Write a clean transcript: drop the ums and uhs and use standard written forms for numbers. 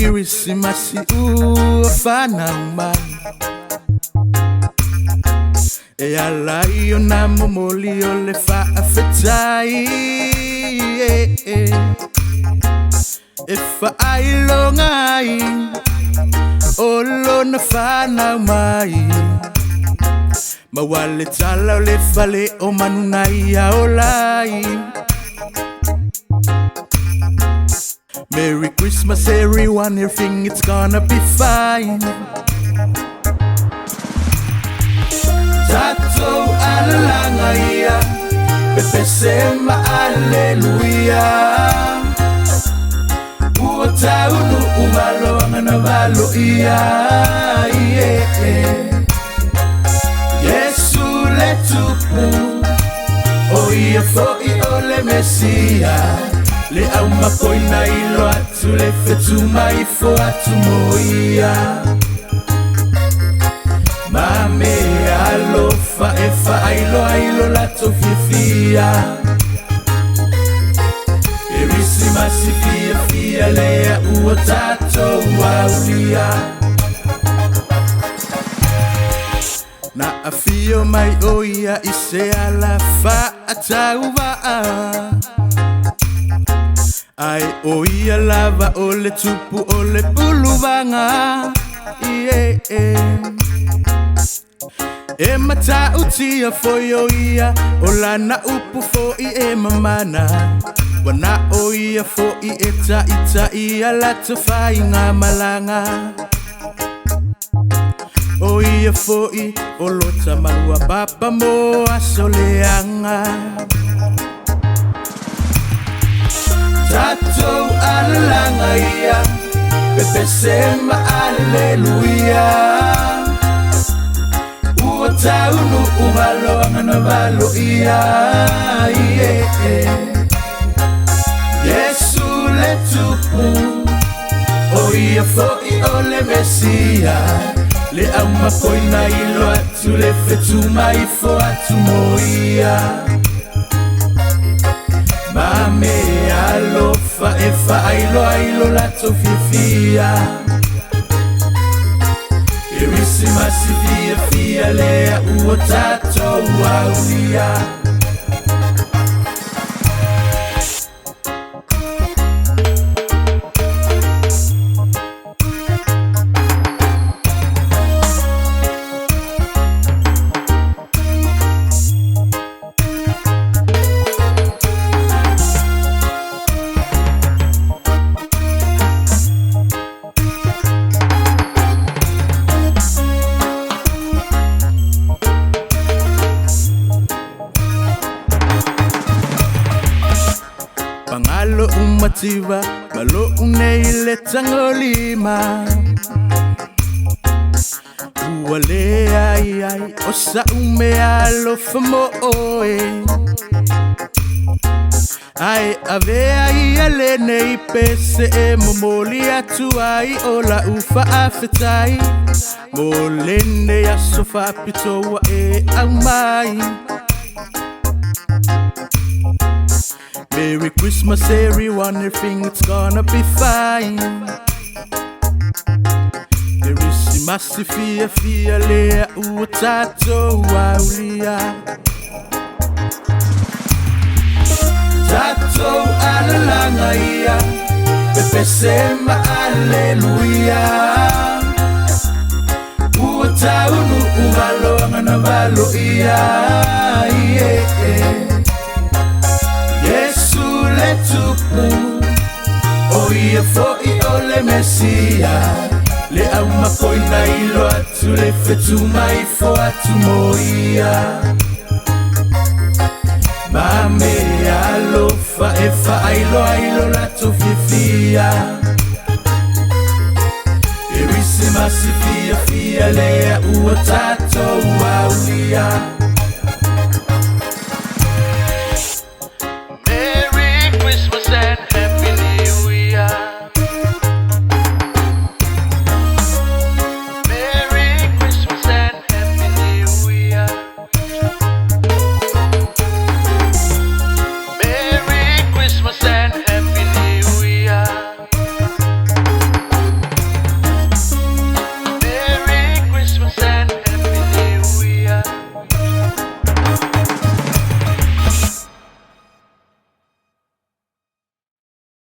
Irisimasi ufana umai E alai o na momoli o le whaafetai E whaailo ngai Olo na whanau mai Mawale tala o le whale o manunai a olai Merry Christmas everyone, everything it's gonna be fine Tatou alalaga ia Pepesema aleluia Ua taunu umaloanga na valo ia Yesu le tupu O ia fo'i o le Mesia Le au makoina ilo atu le fetu mai fo atu moia Mame alofa e whaailo ailo lato fia Irisimasi fia lea ua tatou aulia Na afio mai oia i se ala whaatau waa Ai oia lava o le tupu o le puluvanga E mata utia foio ia o lana upu foi e mamana Wana oia foi e ita ia lata whainga malanga Oia foi o lota marua papa mo asoleanga Tatou alalaga ia Pepesema aleluia Ua taunu umaloanga na valo ia Yesu le tupu O ia fo'i o le Mesia Le au makoina ilo atu le fetu mai fo atu moia Mame alofa e whaailo ailo lato fia Irisimasi fia lea ua tatou aulia Pangalo umativa, malo uneile tangolima Uale ai, osa umealo famo oe Ai ave ai alene I pese e momoli atu ai ola ufa afetai Molene ya sofa pitoa e au mai Merry Christmas everyone, everything it's gonna be fine Irisimasi fia lea ua tatou aulia Tatou alalaga ia Pepesema aleluia Ua taunu umaloanga na valo ia Yesu le tupu O ia fo'i o le Mesia Le au makoina ilo atu le fetu mai fo atu moia Mame alofa e whaailo ailo lato fia Irisimasi fia lea ua tatou aulia